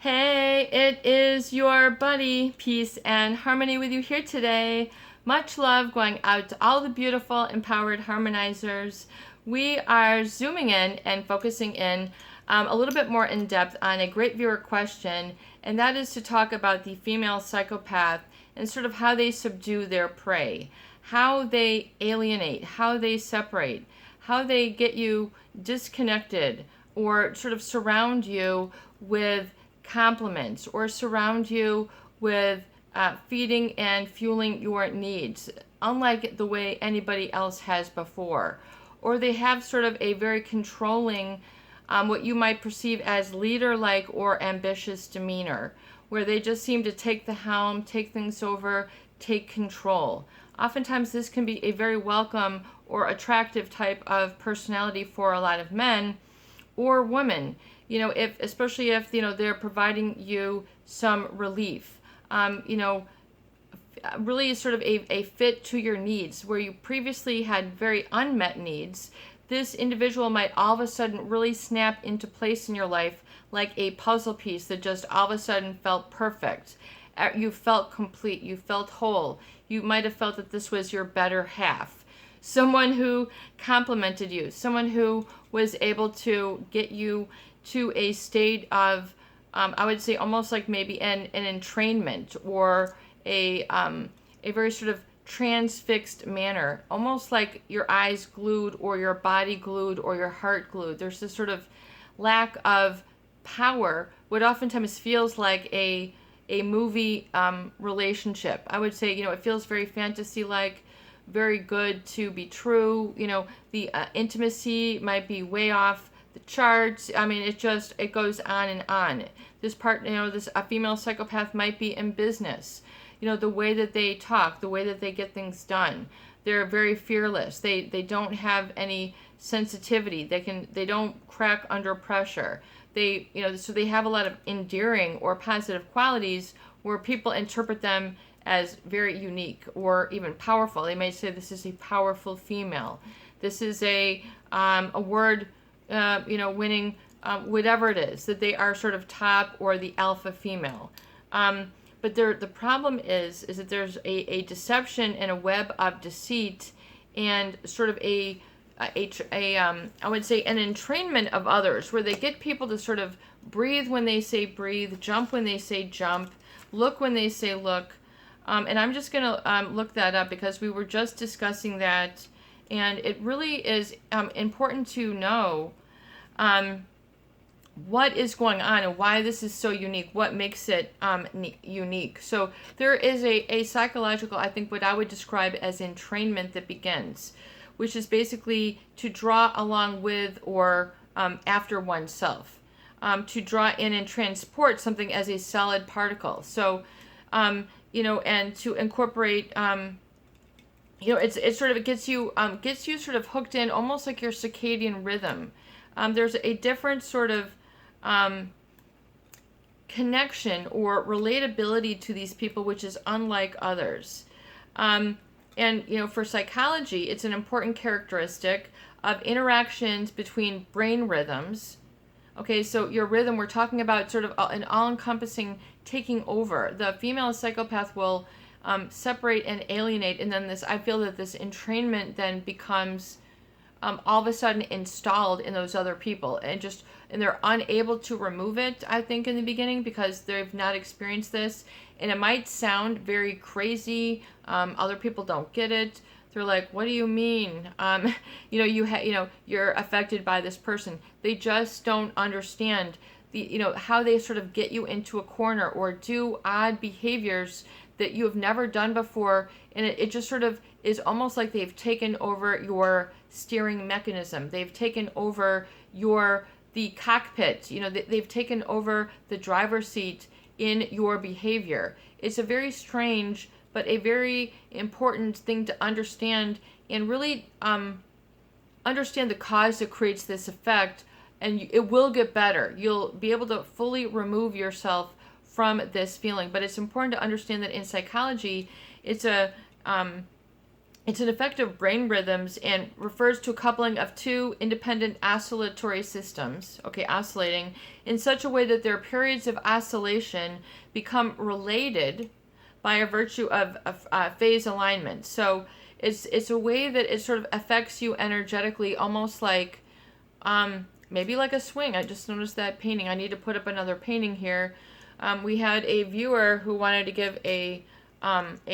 Hey, it is your buddy. Peace and harmony with you here today. Much love going out to all the beautiful, empowered harmonizers. We are zooming in and focusing in a little bit more in depth on a great viewer question, and that is to talk about the female psychopath and sort of how they subdue their prey, how they alienate, how they separate, how they get you disconnected or sort of surround you with compliments or surround you with feeding and fueling your needs, unlike the way anybody else has before. Or they have sort of a very controlling, what you might perceive as leader-like or ambitious demeanor, where they just seem to take the helm, take things over, take control. Oftentimes this can be a very welcome or attractive type of personality for a lot of men or women, especially if they're providing you some relief, really sort of a fit to your needs, where you previously had very unmet needs. This individual might all of a sudden really snap into place in your life like a puzzle piece that just all of a sudden felt perfect. You felt complete, you felt whole. You might have felt that this was your better half. Someone who complimented you, someone who was able to get you to a state of, I would say almost like maybe an entrainment or a very sort of transfixed manner, almost like your eyes glued or your body glued or your heart glued. There's this sort of lack of power, what oftentimes feels like a movie relationship. I would say, it feels very fantasy-like, very good to be true. The intimacy might be way off the charts. I mean, it goes on and on. This part, a female psychopath might be in business. The way that they talk, the way that they get things done. They're very fearless. They don't have any sensitivity. They don't crack under pressure. So they have a lot of endearing or positive qualities where people interpret them as very unique or even powerful. They may say this is a powerful female. This is a word, winning, whatever it is, that they are sort of top or the alpha female. But the problem is that there's a deception and a web of deceit and sort of I would say an entrainment of others, where they get people to sort of breathe when they say breathe, jump when they say jump, look when they say look. And I'm just going to look that up because we were just discussing that, and it really is important to know what is going on and why this is so unique, what makes it unique. So there is a psychological, I think what I would describe as entrainment that begins, which is basically to draw along with or after oneself, to draw in and transport something as a solid particle. So, and to incorporate, it gets you sort of hooked in, almost like your circadian rhythm. There's a different sort of connection or relatability to these people, which is unlike others. And, for psychology, it's an important characteristic of interactions between brain rhythms. Okay, so your rhythm, we're talking about sort of an all-encompassing taking over. The female psychopath will separate and alienate, and then I feel that this entrainment then becomes all of a sudden installed in those other people, and they're unable to remove it, I think, in the beginning, because they've not experienced this, and it might sound very crazy. Other people don't get it. They're like, what do you mean? You're affected by this person. They just don't understand how they sort of get you into a corner or do odd behaviors that you have never done before. And it just sort of is almost like they've taken over your steering mechanism. They've taken over the cockpit. They've taken over the driver's seat in your behavior. It's a very strange but a very important thing to understand, and really understand the cause that creates this effect, and it will get better. You'll be able to fully remove yourself from this feeling. But it's important to understand that in psychology, it's It's an effect of brain rhythms and refers to a coupling of two independent oscillatory systems, okay, oscillating, in such a way that their periods of oscillation become related by a virtue of phase alignment. So it's a way that it sort of affects you energetically, almost like maybe like a swing. I just noticed that painting. I need to put up another painting here. We had a viewer who wanted to give a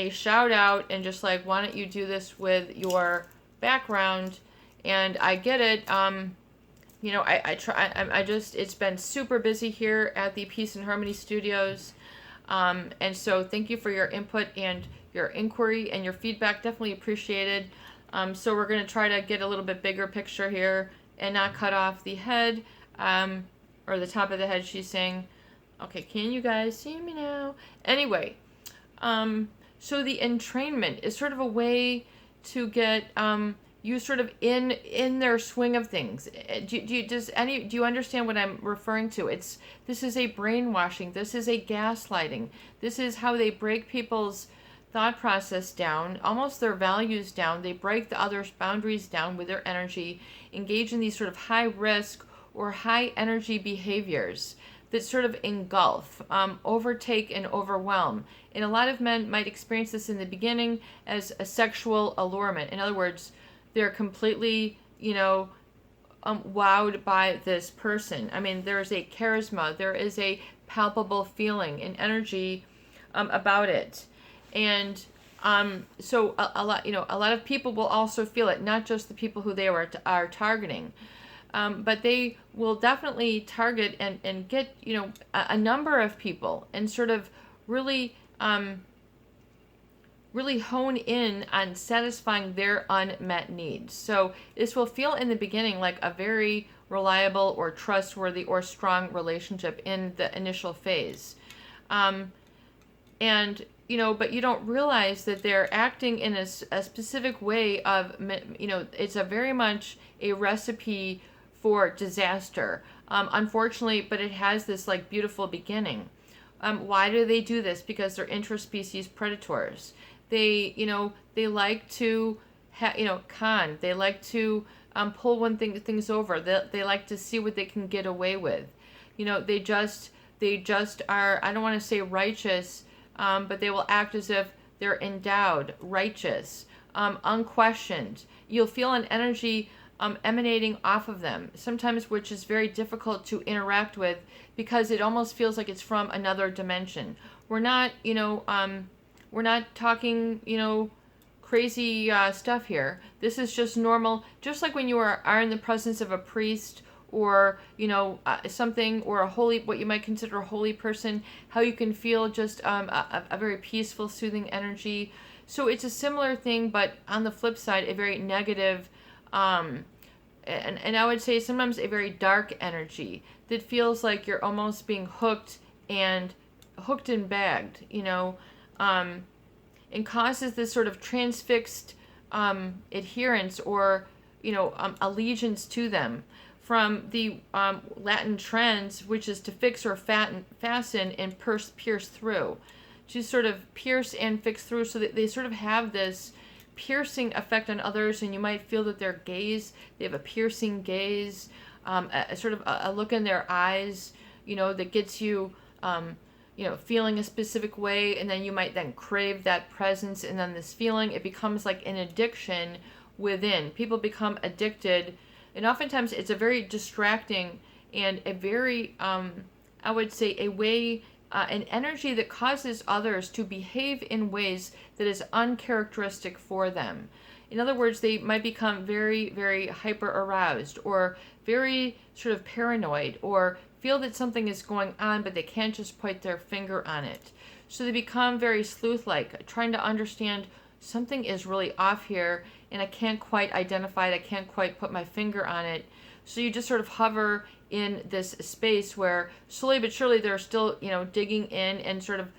shout out and just like, why don't you do this with your background? And I get it. You know, I try. I just, it's been super busy here at the Peace and Harmony Studios. And so thank you for your input and your inquiry and your feedback. Definitely appreciated. So we're going to try to get a little bit bigger picture here and not cut off the head, or the top of the head, she's saying. Okay, can you guys see me now? Anyway, so the entrainment is sort of a way to get you sort of in their swing of things. Do you understand what I'm referring to? This is a brainwashing. This is a gaslighting. This is how they break people's thought process down, almost their values down. They break the other's boundaries down with their energy, engage in these sort of high risk or high energy behaviors that sort of engulf, overtake, and overwhelm. And a lot of men might experience this in the beginning as a sexual allurement. In other words, they're completely, wowed by this person. I mean, there's a charisma, there is a palpable feeling and energy about it. And so a lot of people will also feel it, not just the people who they are targeting. But they will definitely target and get, a number of people and sort of really, really hone in on satisfying their unmet needs. So this will feel in the beginning like a very reliable or trustworthy or strong relationship in the initial phase. But you don't realize that they're acting in a specific way of, it's a very much a recipe for disaster, unfortunately, but it has this like beautiful beginning. Why do they do this? Because they're intra-species predators. They like to, con. They like to pull things over. They like to see what they can get away with. They just are. I don't want to say righteous, but they will act as if they're endowed, righteous, unquestioned. You'll feel an energy emanating off of them, sometimes, which is very difficult to interact with because it almost feels like it's from another dimension. We're not talking, crazy stuff here. This is just normal, just like when you are in the presence of a priest or, something, or a holy, what you might consider a holy person, how you can feel just a very peaceful, soothing energy. So it's a similar thing, but on the flip side, a very negative, and I would say sometimes a very dark energy that feels like you're almost being hooked and bagged, and causes this sort of transfixed adherence or, allegiance to them, from the Latin trans, which is to fix or fasten and pierce through, to sort of pierce and fix through, so that they sort of have this piercing effect on others, and you might feel that their gaze, they have a piercing gaze, a sort of a look in their eyes, that gets you, feeling a specific way, and then you might then crave that presence, and then this feeling, it becomes like an addiction within. People become addicted, and oftentimes it's a very distracting and a very, I would say, a way, an energy that causes others to behave in ways that is uncharacteristic for them. In other words, they might become very, very hyper aroused, or very sort of paranoid, or feel that something is going on, but they can't just point their finger on it. So they become very sleuth-like, trying to understand something is really off here, and I can't quite identify it, I can't quite put my finger on it. So you just sort of hover in this space where slowly but surely they're still, digging in and sort of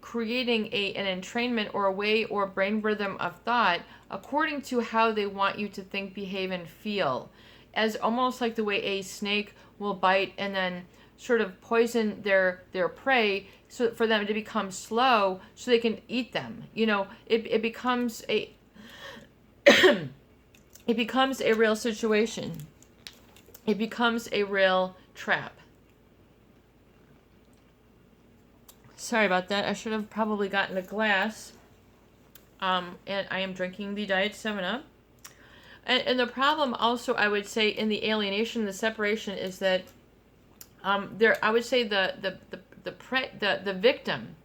creating an entrainment or a way or brain rhythm of thought according to how they want you to think, behave, and feel, as almost like the way a snake will bite and then sort of poison their prey, so for them to become slow so they can eat them. It becomes a it becomes a real situation. It becomes a real trap. Sorry about that. I should have probably gotten a glass. And I am drinking the Diet 7-Up. And the problem also, I would say, in the alienation, the separation, is that I would say the victim.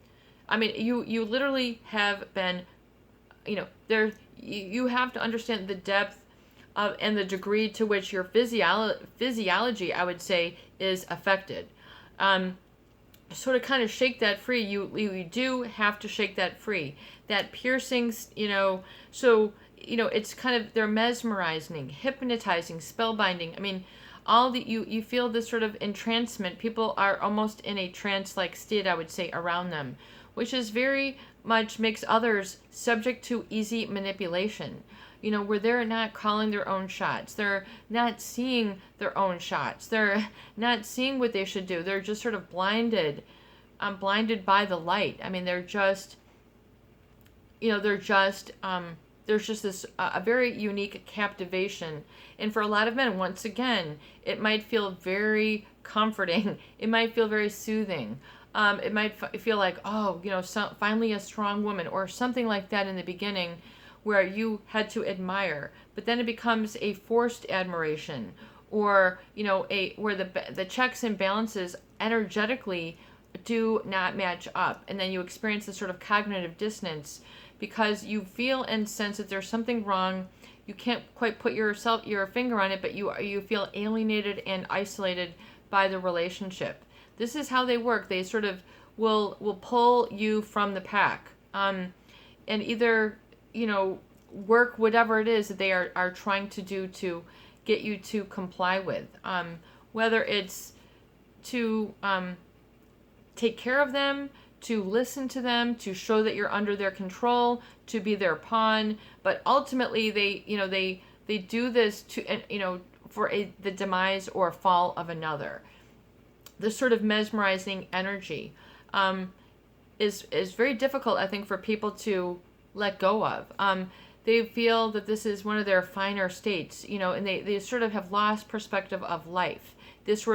I mean, you literally have been, you have to understand the depth of and the degree to which your physiology, I would say, is affected. Sort of kind of shake that free. You do have to shake that free. That piercing, so, it's kind of, they're mesmerizing, hypnotizing, spellbinding. I mean, you feel this sort of entrancement. People are almost in a trance-like state, I would say, around them, which is very much makes others subject to easy manipulation. Where they're not calling their own shots. They're not seeing their own shots. They're not seeing what they should do. They're just sort of blinded by the light. I mean, they're just, there's just this, a very unique captivation. And for a lot of men, once again, it might feel very comforting. It might feel very soothing. It might feel like, finally a strong woman, or something like that in the beginning, where you had to admire, but then it becomes a forced admiration, or where the checks and balances energetically do not match up, and then you experience this sort of cognitive dissonance because you feel and sense that there's something wrong. You can't quite put your finger on it, but you feel alienated and isolated by the relationship. This is how they work. They sort of will pull you from the pack, and either work whatever it is that they are trying to do to get you to comply with. Whether it's to take care of them, to listen to them, to show that you're under their control, to be their pawn. But ultimately, they do this to for the demise or fall of another. This sort of mesmerizing energy is very difficult, I think, for people to let go of. They feel that this is one of their finer states, and they sort of have lost perspective of life. This,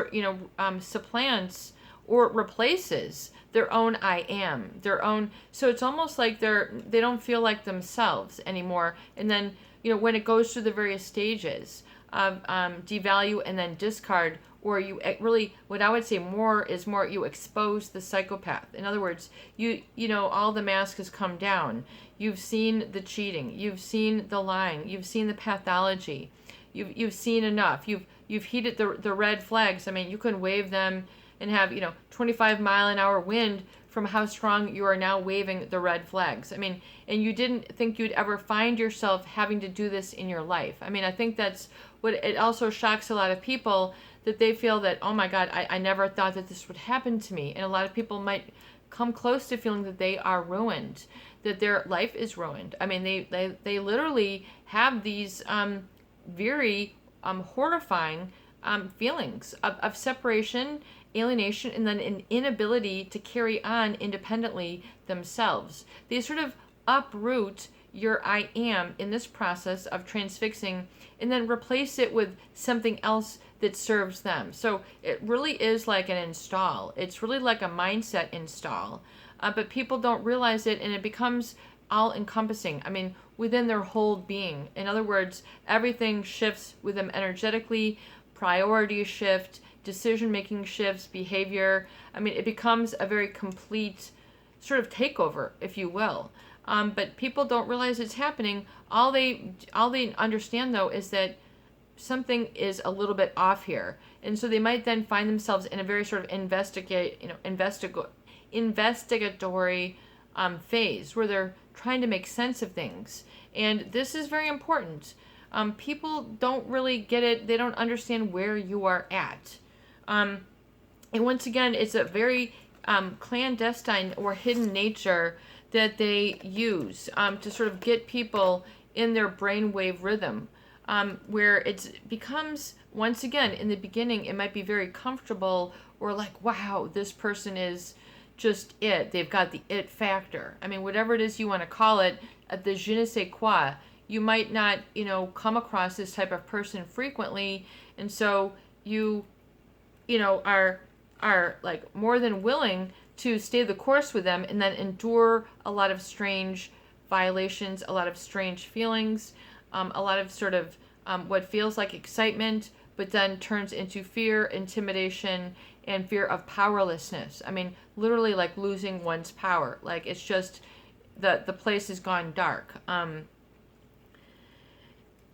supplants or replaces their own I am, their own. So it's almost like they don't feel like themselves anymore. And then, when it goes through the various stages of devalue and then discard, or you really, what I would say you expose the psychopath. In other words, all the mask has come down. You've seen the cheating, you've seen the lying, you've seen the pathology, you've seen enough. You've heeded the red flags. I mean, you can wave them and have 25-mile-an-hour wind from how strong you are now waving the red flags. I mean, and you didn't think you'd ever find yourself having to do this in your life. I mean, I think that's what it also shocks a lot of people, that they feel that, oh my God, I never thought that this would happen to me. And a lot of people might come close to feeling that they are ruined, that their life is ruined. I mean, they literally have these very horrifying feelings of separation, alienation, and then an inability to carry on independently themselves. They sort of uproot your I am in this process of transfixing, and then replace it with something else that serves them. So it really is like an install. It's really like a mindset install. But people don't realize it, and it becomes all encompassing. I mean, within their whole being. In other words, everything shifts with them energetically, priorities shift, decision-making shifts, behavior. I mean, it becomes a very complete sort of takeover, if you will. But people don't realize it's happening. All they understand, though, is that something is a little bit off here. And so they might then find themselves in a very sort of investigatory phase, where they're trying to make sense of things. And this is very important. People don't really get it. They don't understand where you are at. And once again, it's a very clandestine or hidden nature that they use to sort of get people in their brainwave rhythm, where it becomes, once again, in the beginning, it might be very comfortable, or like, wow, this person is just it. They've got the it factor. I mean, whatever it is you want to call it, the je ne sais quoi, you might not, come across this type of person frequently, and so are like more than willing to stay the course with them and then endure a lot of strange violations, a lot of strange feelings, a lot of sort of what feels like excitement, but then turns into fear, intimidation, and fear of powerlessness. I mean, literally like losing one's power. Like it's just the place has gone dark.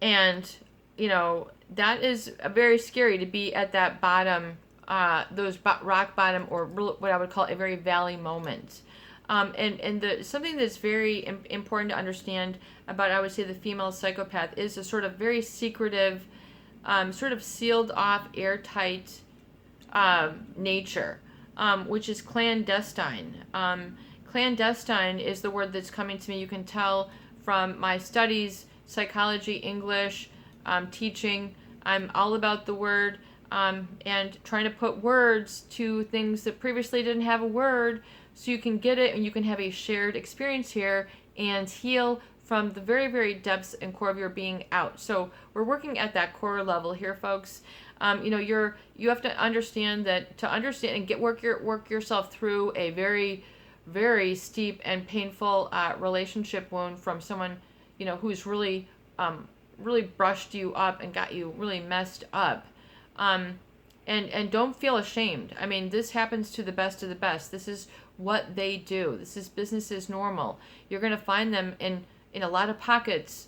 And that is very scary to be at that bottom, those rock bottom, or what I would call a very valley moment. Something that's very important to understand about, I would say, the female psychopath is a sort of very secretive, sort of sealed off, airtight nature, which is clandestine. Clandestine is the word that's coming to me. You can tell from my studies, psychology, English, teaching. I'm all about the word, and trying to put words to things that previously didn't have a word, so you can get it and you can have a shared experience here and heal from the very, very depths and core of your being out. So we're working at that core level here, folks. You have to understand that to understand and work yourself through a very, very steep and painful relationship wound from someone who's really really brushed you up and got you really messed up. And don't feel ashamed. I mean, this happens to the best of the best. This is what they do. This is business as normal. You're going to find them in a lot of pockets,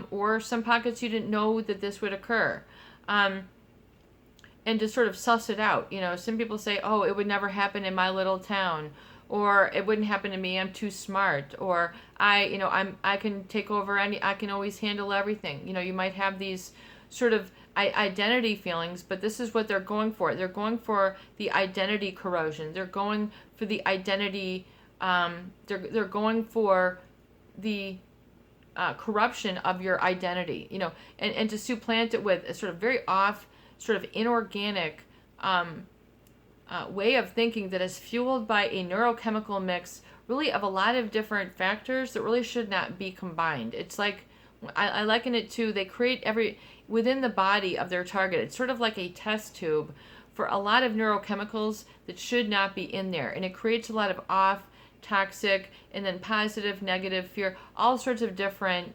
or some pockets you didn't know that this would occur. And to sort of suss it out. Some people say, oh, it would never happen in my little town, or it wouldn't happen to me, I'm too smart, or I can take over I can always handle everything. You might have these sort of identity feelings, but this is what they're going for. They're going for the identity corrosion. They're going for the identity, they're going for the corruption of your identity, and to supplant it with a sort of very off, sort of inorganic way of thinking that is fueled by a neurochemical mix, really, of a lot of different factors that really should not be combined. It's like, I liken it to, they create within the body of their target. It's sort of like a test tube for a lot of neurochemicals that should not be in there. And it creates a lot of off, toxic, and then positive, negative, fear, all sorts of different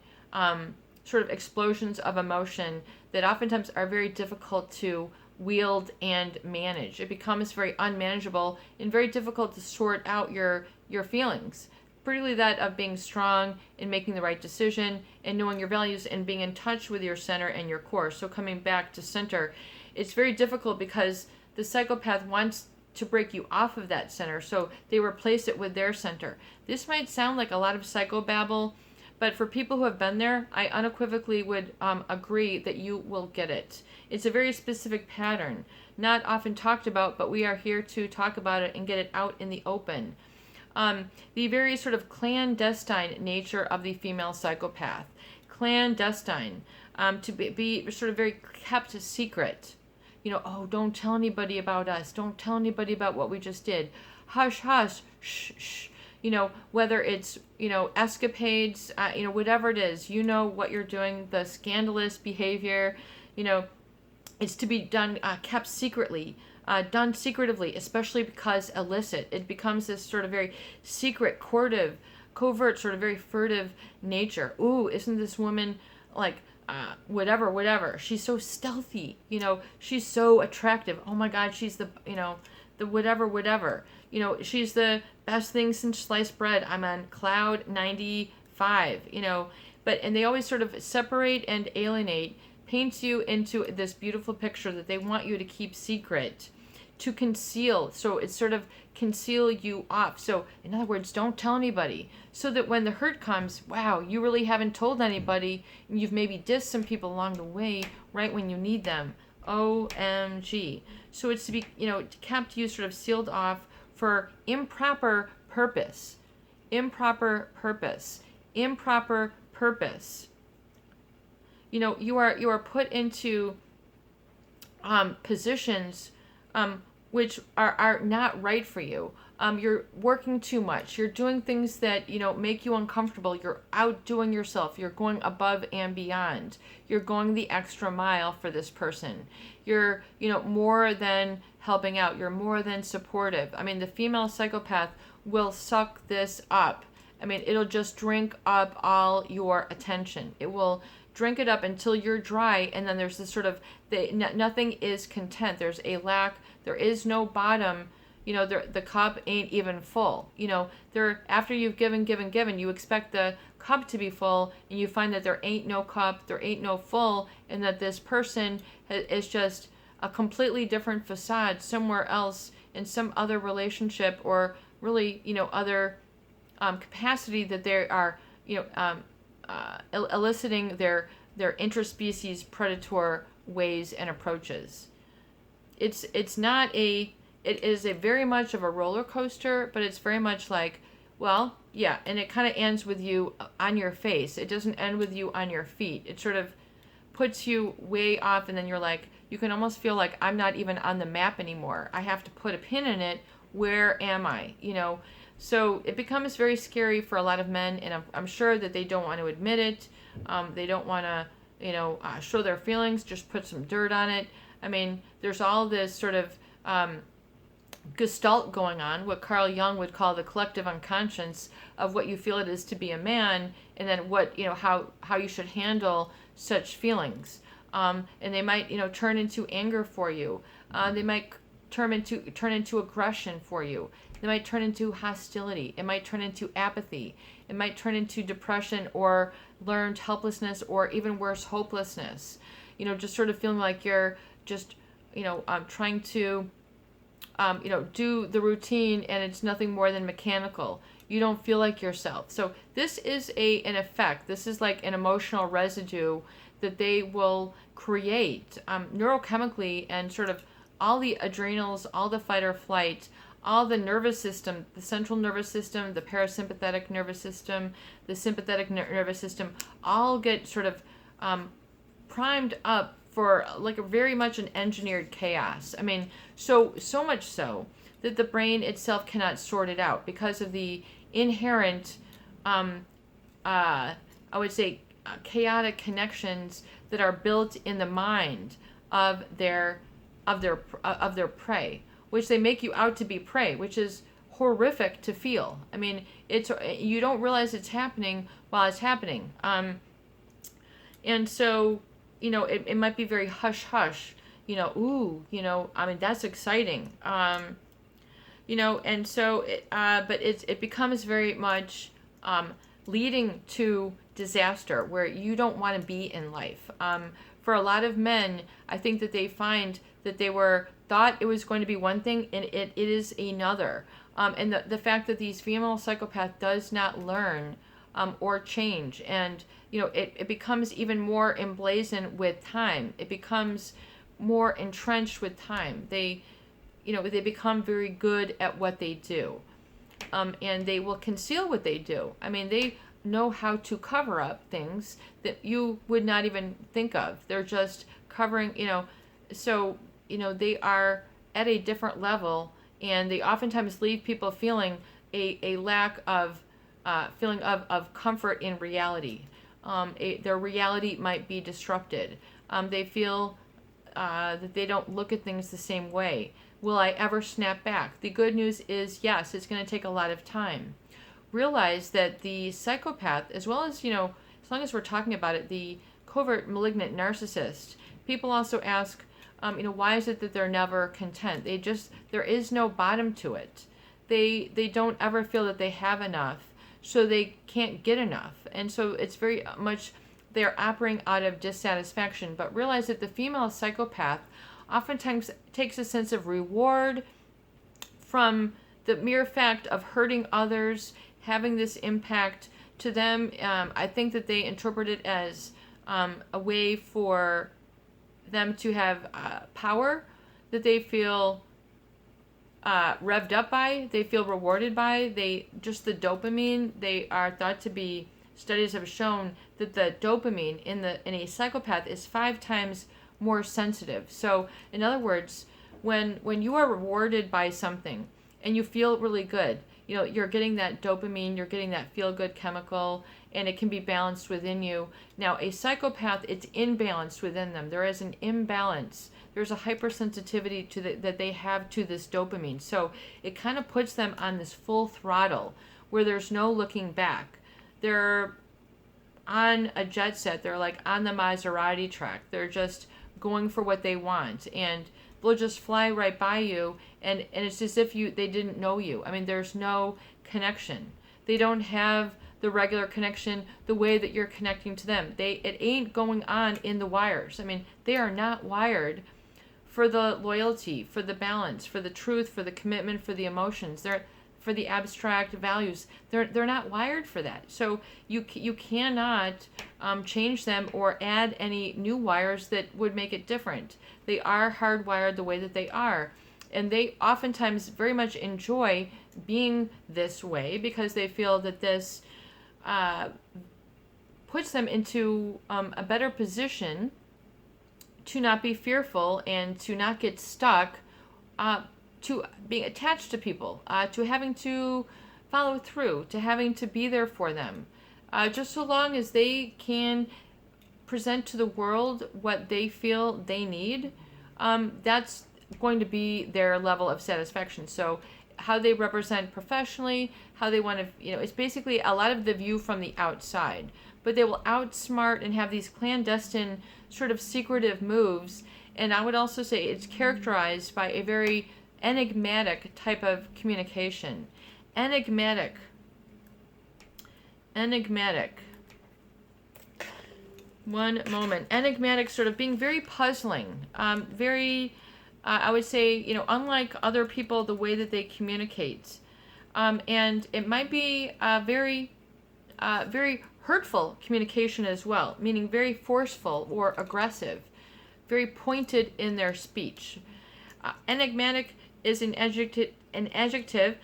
sort of explosions of emotion that oftentimes are very difficult to wield and manage. It becomes very unmanageable and very difficult to sort out your feelings, particularly that of being strong and making the right decision and knowing your values and being in touch with your center and your core. So coming back to center, it's very difficult because the psychopath wants to break you off of that center, so they replace it with their center. This might sound like a lot of psychobabble, but for people who have been there, I unequivocally would agree that you will get it. It's a very specific pattern, not often talked about, but we are here to talk about it and get it out in the open. The very sort of clandestine nature of the female psychopath. Clandestine, to be sort of very kept secret. Oh, don't tell anybody about us. Don't tell anybody about what we just did. Hush, hush, shh, shh. Whether it's, escapades, whatever it is, what you're doing, the scandalous behavior, it's to be done, kept secretly, done secretively, especially because illicit. It becomes this sort of very secret, covert, sort of very furtive nature. Ooh, isn't this woman like, whatever. She's so stealthy, she's so attractive. Oh my God, she's the whatever. She's the best thing since sliced bread. I'm on cloud 95, and they always sort of separate and alienate, paints you into this beautiful picture that they want you to keep secret, to conceal. So it's sort of conceal you off. So in other words, don't tell anybody, so that when the hurt comes, wow, you really haven't told anybody, and you've maybe dissed some people along the way right when you need them. OMG. So it's to be, kept you sort of sealed off for improper purpose. Improper purpose. Improper purpose. You are put into positions which are not right for you. You're working too much. You're doing things that, make you uncomfortable. You're outdoing yourself. You're going above and beyond. You're going the extra mile for this person. You're, more than helping out. You're more than supportive. I mean, the female psychopath will suck this up. I mean, it'll just drink up all your attention. It will drink it up until you're dry, and then there's this sort of, nothing is content. There's a lack. There is no bottom. The cup ain't even full. After you've given, you expect the cup to be full, and you find that there ain't no cup, there ain't no full, and that this person is just a completely different facade somewhere else in some other relationship, or really, other capacity that they are, eliciting their intra-species predator ways and approaches. It's not it is a very much of a roller coaster, but it's very much like, well, yeah, and it kind of ends with you on your face. It doesn't end with you on your feet. It sort of puts you way off, and then you're like, you can almost feel like, I'm not even on the map anymore. I have to put a pin in it. Where am I? So it becomes very scary for a lot of men, and I'm sure that they don't want to admit it. They don't want to, show their feelings, just put some dirt on it. I mean, there's all this sort of gestalt going on, what Carl Jung would call the collective unconscious of what you feel it is to be a man, and then what, how you should handle such feelings. And they might, turn into anger for you. They might turn into aggression for you. They might turn into hostility. It might turn into apathy. It might turn into depression or learned helplessness, or even worse, hopelessness. Just sort of feeling like you're just, trying to, do the routine, and it's nothing more than mechanical. You don't feel like yourself. So this is an effect. This is like an emotional residue that they will create neurochemically, and sort of all the adrenals, all the fight or flight, all the nervous system, the central nervous system, the parasympathetic nervous system, the sympathetic nervous system, all get sort of primed up for like a very much an engineered chaos. I mean, so much so that the brain itself cannot sort it out because of the inherent, I would say, chaotic connections that are built in the mind of their prey, which they make you out to be prey, which is horrific to feel. I mean, you don't realize it's happening while it's happening. And so, it might be very hush-hush, ooh, I mean, that's exciting. And so, but it becomes very much leading to disaster, where you don't want to be in life. For a lot of men, I think that they find that they thought it was going to be one thing, and it is another. And the fact that these female psychopath does not learn or change, and it becomes even more emblazoned with time. It becomes more entrenched with time. They become very good at what they do, and they will conceal what they do. I mean, they know how to cover up things that you would not even think of. They're just covering, so they are at a different level, and they oftentimes leave people feeling a lack of feeling of comfort in reality. Their reality might be disrupted. They feel that they don't look at things the same way. Will I ever snap back? The good news is, yes, it's going to take a lot of time. Realize that the psychopath, as well as, as long as we're talking about it, the covert malignant narcissist, people also ask, why is it that they're never content? There is no bottom to it. They don't ever feel that they have enough, so they can't get enough. And so it's very much they're operating out of dissatisfaction. But realize that the female psychopath oftentimes takes a sense of reward from the mere fact of hurting others, having this impact to them. I think that they interpret it as a way for them to have power that they feel revved up by, they feel rewarded by. Just the dopamine, they are thought to be, studies have shown that the dopamine in a psychopath is 5 times more sensitive. So in other words, when you are rewarded by something, and you feel really good. You know, you're getting that dopamine, you're getting that feel-good chemical, and it can be balanced within you. Now, a psychopath, it's imbalanced within them. There is an imbalance. There's a hypersensitivity that they have to this dopamine. So it kind of puts them on this full throttle where there's no looking back. They're on a jet set. They're like on the Maserati track. They're just going for what they want, and they'll just fly right by you, and it's as if they didn't know you. I mean, there's no connection. They don't have the regular connection the way that you're connecting to them. It ain't going on in the wires. I mean, they are not wired for the loyalty, for the balance, for the truth, for the commitment, for the emotions. They're for the abstract values. They're not wired for that. So you cannot change them or add any new wires that would make it different. They are hardwired the way that they are. And they oftentimes very much enjoy being this way because they feel that this puts them into a better position to not be fearful and to not get stuck, to being attached to people, to having to follow through, to having to be there for them. Just so long as they can present to the world what they feel they need, that's going to be their level of satisfaction. So how they represent professionally, how they want to, it's basically a lot of the view from the outside. But they will outsmart and have these clandestine sort of secretive moves. And I would also say it's characterized by a very enigmatic type of communication. Enigmatic. One moment. Enigmatic, sort of being very puzzling. Very, I would say, unlike other people, the way that they communicate. And it might be very hurtful communication as well, meaning very forceful or aggressive, very pointed in their speech. Enigmatic is an adjective.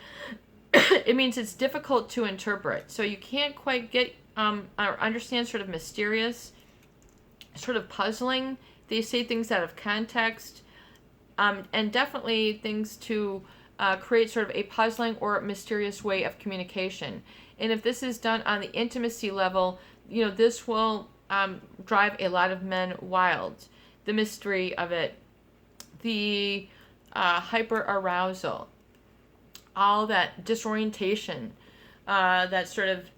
It means it's difficult to interpret. So you can't quite get or understand, sort of mysterious, sort of puzzling. They say things out of context, and definitely things to create sort of a puzzling or mysterious way of communication. And if this is done on the intimacy level, this will drive a lot of men wild. The mystery of it, the hyper arousal, all that disorientation, that sort of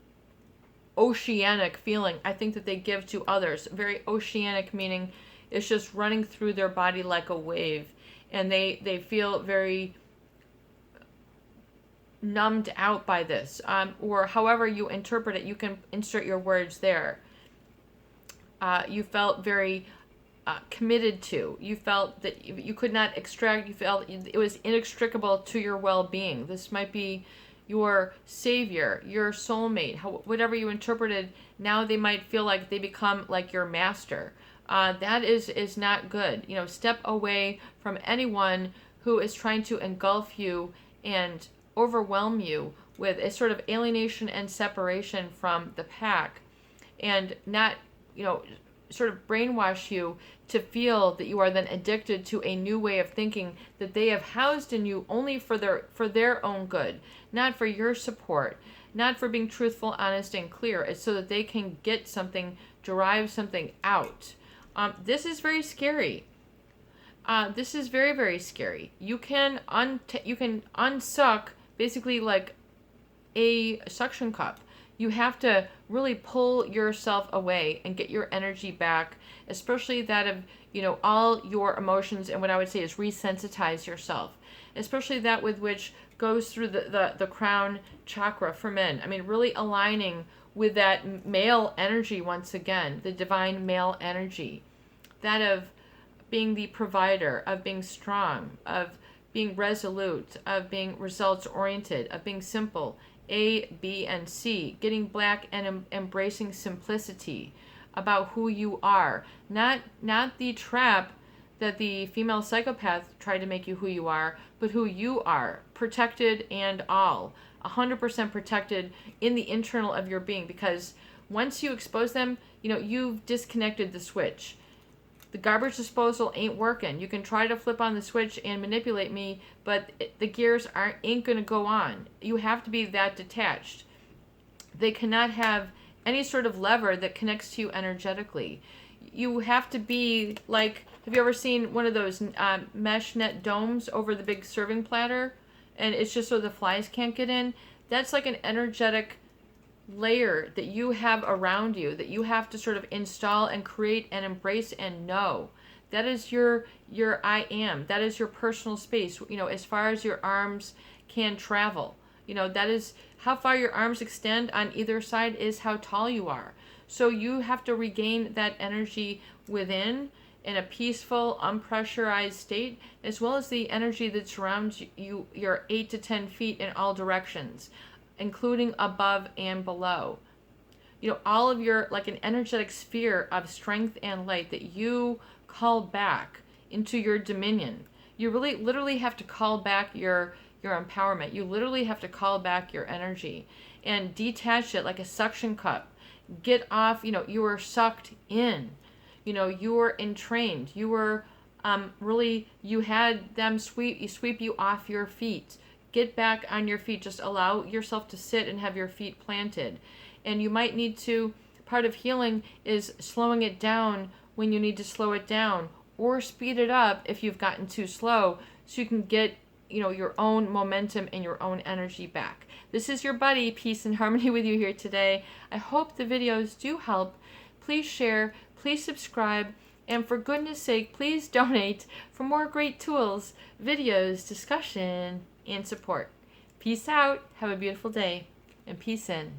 oceanic feeling I think that they give to others. Very oceanic, meaning it's just running through their body like a wave, and they feel very numbed out by this, or however you interpret it. You can insert your words there. You felt very committed to. You felt that you could not extract. You felt it was inextricable to your well-being. This might be your savior, your soulmate, whatever you interpreted. Now they might feel like they become like your master. That is not good. Step away from anyone who is trying to engulf you and overwhelm you with a sort of alienation and separation from the pack, and not, sort of brainwash you to feel that you are then addicted to a new way of thinking that they have housed in you only for their own good, not for your support, not for being truthful, honest, and clear. It's so that they can get something, derive something out. This is very scary. This is very, very scary. You can unsuck basically like a suction cup. You have to really pull yourself away and get your energy back, especially that of, all your emotions, and what I would say is resensitize yourself, especially that with which goes through the crown chakra for men. I mean, really aligning with that male energy once again, the divine male energy, that of being the provider, of being strong, of being resolute, of being results oriented, of being simple, A, B, and C, getting black and embracing simplicity about who you are, not the trap that the female psychopath tried to make you who you are, but who you are, protected and all, 100% protected in the internal of your being, because once you expose them, you've disconnected the switch. The garbage disposal ain't working. You can try to flip on the switch and manipulate me, but the gears ain't going to go on. You have to be that detached. They cannot have any sort of lever that connects to you energetically. You have to be like, have you ever seen one of those mesh net domes over the big serving platter? And it's just so the flies can't get in. That's like an energetic layer that you have around you that you have to sort of install and create and embrace and know. That is your I am. That is your personal space, you know, as far as your arms can travel. You know, that is how far your arms extend on either side is how tall you are. So you have to regain that energy within in a peaceful, unpressurized state, as well as the energy that surrounds you, your 8 to 10 feet in all directions, including above and below. You know, all of your, like an energetic sphere of strength and light that you call back into your dominion. You really literally have to call back your empowerment. You literally have to call back your energy and detach it like a suction cup. Get off, you know, you were sucked in. You know, you were entrained. You were really, you had them sweep you off your feet. Get back on your feet. Just allow yourself to sit and have your feet planted. And you might need to, part of healing is slowing it down when you need to slow it down, or speed it up if you've gotten too slow, so you can get, you know, your own momentum and your own energy back. This is your buddy, Peace and Harmony, with you here today. I hope the videos do help. Please share, please subscribe, and for goodness sake, please donate for more great tools, videos, discussion, and support. Peace out. Have a beautiful day, and peace in.